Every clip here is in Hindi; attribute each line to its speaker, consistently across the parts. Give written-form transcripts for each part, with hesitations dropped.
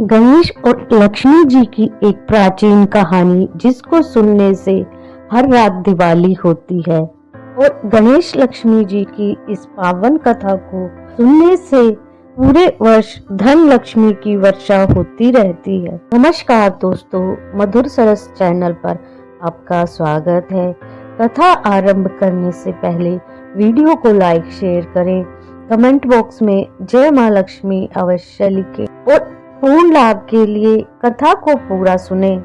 Speaker 1: गणेश और लक्ष्मी जी की एक प्राचीन कहानी जिसको सुनने से हर रात दिवाली होती है और गणेश लक्ष्मी जी की इस पावन कथा को सुनने से पूरे वर्ष धन लक्ष्मी की वर्षा होती रहती है। नमस्कार दोस्तों, मधुर सरस चैनल पर आपका स्वागत है। कथा आरंभ करने से पहले वीडियो को लाइक शेयर करें, कमेंट बॉक्स में जय माँ लक्ष्मी अवश्य लिखें और पूर्ण लाभ के लिए कथा को पूरा सुने।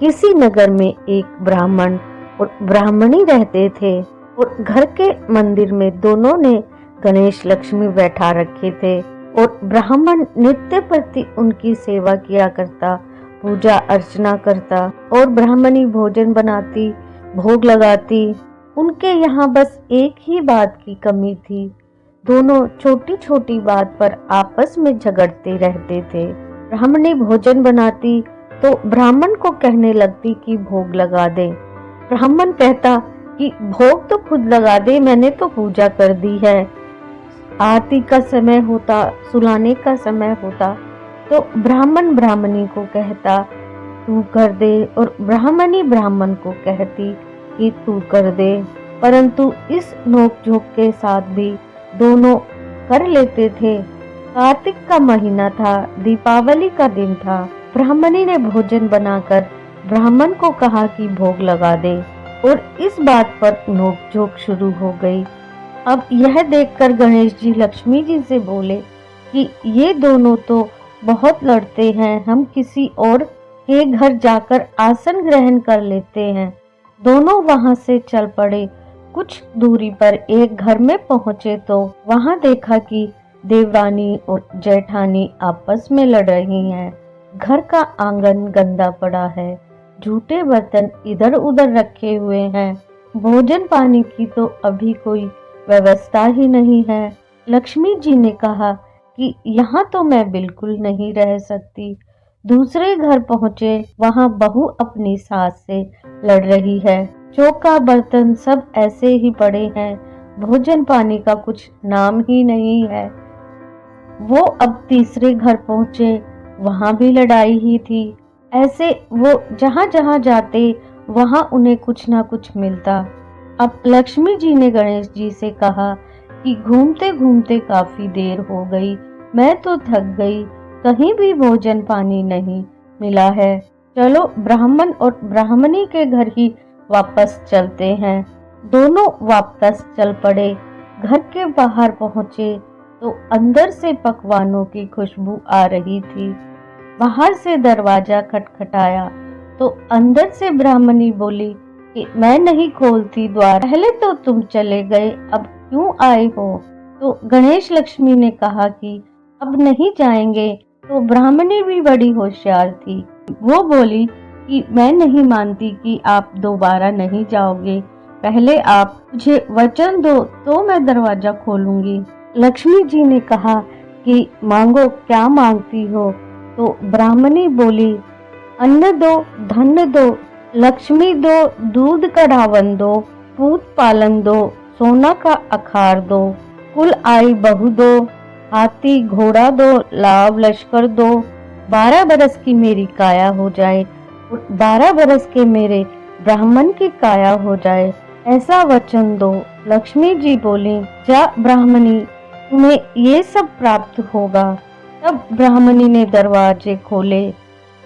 Speaker 1: किसी नगर में एक ब्राह्मण और ब्राह्मणी रहते थे और घर के मंदिर में दोनों ने गणेश लक्ष्मी बैठा रखे थे और ब्राह्मण नित्य प्रति उनकी सेवा किया करता, पूजा अर्चना करता और ब्राह्मणी भोजन बनाती, भोग लगाती। उनके यहाँ बस एक ही बात की कमी थी, दोनों छोटी छोटी बात पर आपस में झगड़ते रहते थे। ब्राह्मणी भोजन बनाती तो ब्राह्मण को कहने लगती कि भोग लगा दे। ब्राह्मण कहता कि भोग तो खुद लगा दे, मैंने तो पूजा कर दी है। आरती का समय होता, सुलाने का समय होता तो ब्राह्मण ब्राह्मणी को कहता तू कर दे और ब्राह्मणी ब्राह्मण को कहती कि तू कर दे। परंतु इस नोक-झोंक के साथ भी दोनों कर लेते थे। कार्तिक का महीना था, दीपावली का दिन था। ब्राह्मणी ने भोजन बनाकर ब्राह्मण को कहा कि भोग लगा दे और इस बात पर नोक-झोंक शुरू हो गई। अब यह देखकर गणेश जी लक्ष्मी जी से बोले कि ये दोनों तो बहुत लड़ते हैं, हम किसी और के घर जाकर आसन ग्रहण कर लेते हैं। दोनों वहां से चल पड़े। कुछ दूरी पर एक घर में पहुंचे तो वहां देखा कि देवरानी और जेठानी आपस में लड़ रही हैं। घर का आंगन गंदा पड़ा है, झूठे बर्तन इधर उधर रखे हुए हैं, भोजन पानी की तो अभी कोई व्यवस्था ही नहीं है। लक्ष्मी जी ने कहा कि यहाँ तो मैं बिल्कुल नहीं रह सकती। दूसरे घर पहुंचे, वहां बहू अपनी सास से लड़ रही है। चौका बर्तन सब ऐसे ही पड़े हैं, भोजन पानी का कुछ नाम ही नहीं है। वो अब तीसरे घर पहुंचे, वहां भी लड़ाई ही थी। ऐसे वो जहां जहां जाते वहां उन्हें कुछ ना कुछ मिलता। अब लक्ष्मी जी ने गणेश जी से कहा कि घूमते घूमते काफी देर हो गई, मैं तो थक गई, कहीं भी भोजन पानी नहीं मिला है। चलो ब्राह्मण और ब्राह्मणी के घर ही वापस चलते हैं। दोनों वापस चल पड़े। घर के बाहर पहुंचे तो अंदर से पकवानों की खुशबू आ रही थी। बाहर से दरवाजा खटखटाया तो अंदर से ब्राह्मणी बोली कि मैं नहीं खोलती द्वार, पहले तो तुम चले गए, अब क्यों आए हो? तो गणेश लक्ष्मी ने कहा कि अब नहीं जाएंगे। तो ब्राह्मणी भी बड़ी होशियार थी, वो बोली कि मैं नहीं मानती कि आप दोबारा नहीं जाओगे, पहले आप मुझे वचन दो तो मैं दरवाजा खोलूंगी। लक्ष्मी जी ने कहा कि मांगो, क्या मांगती हो? तो ब्राह्मणी बोली अन्न दो, धन दो, लक्ष्मी दो, दूध कढ़ावन दो, पूत पालन दो, सोना का अखार दो, कुल आई बहू दो, हाथी घोड़ा दो, लाव लश्कर दो, 12 बरस की मेरी काया हो जाए और 12 बरस के मेरे ब्राह्मण की काया हो जाए, ऐसा वचन दो। लक्ष्मी जी बोली जा ब्राह्मणी, तुम्हें ये सब प्राप्त होगा। तब ब्राह्मणी ने दरवाजे खोले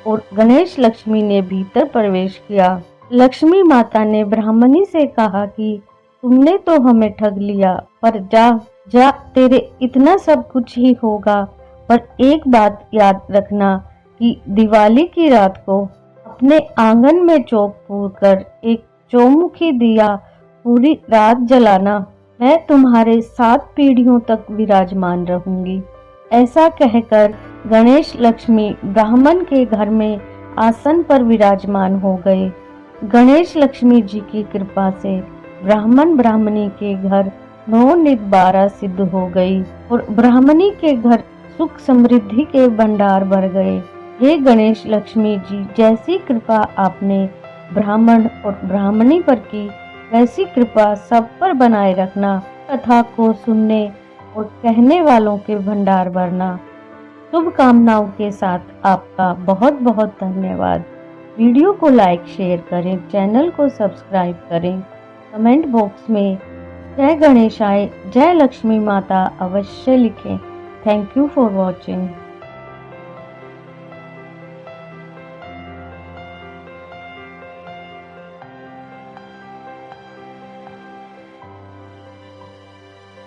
Speaker 1: और गणेश लक्ष्मी ने भीतर प्रवेश किया। लक्ष्मी माता ने ब्राह्मणी से कहा कि तुमने तो हमें ठग लिया, पर जा जा, तेरे इतना सब कुछ ही होगा, पर एक बात याद रखना कि दिवाली की रात को अपने आंगन में चौक पूर कर एक चौमुखी दिया पूरी रात जलाना, मैं तुम्हारे 7 पीढ़ियों तक विराजमान रहूंगी। ऐसा कहकर गणेश लक्ष्मी ब्राह्मण के घर में आसन पर विराजमान हो गए। गणेश लक्ष्मी जी की कृपा से ब्राह्मण ब्राह्मणी के घर 9 नित 12 सिद्ध हो गई और ब्राह्मणी के घर सुख समृद्धि के भंडार भर गए। हे गणेश लक्ष्मी जी, जैसी कृपा आपने ब्राह्मण और ब्राह्मणी पर की, वैसी कृपा सब पर बनाए रखना। कथा को सुनने और कहने वालों के भंडार भरना। शुभकामनाओं के साथ आपका बहुत बहुत धन्यवाद। वीडियो को लाइक शेयर करें, चैनल को सब्सक्राइब करें, कमेंट बॉक्स में जय गणेशाय, जय लक्ष्मी माता अवश्य लिखें। Thank you for watching.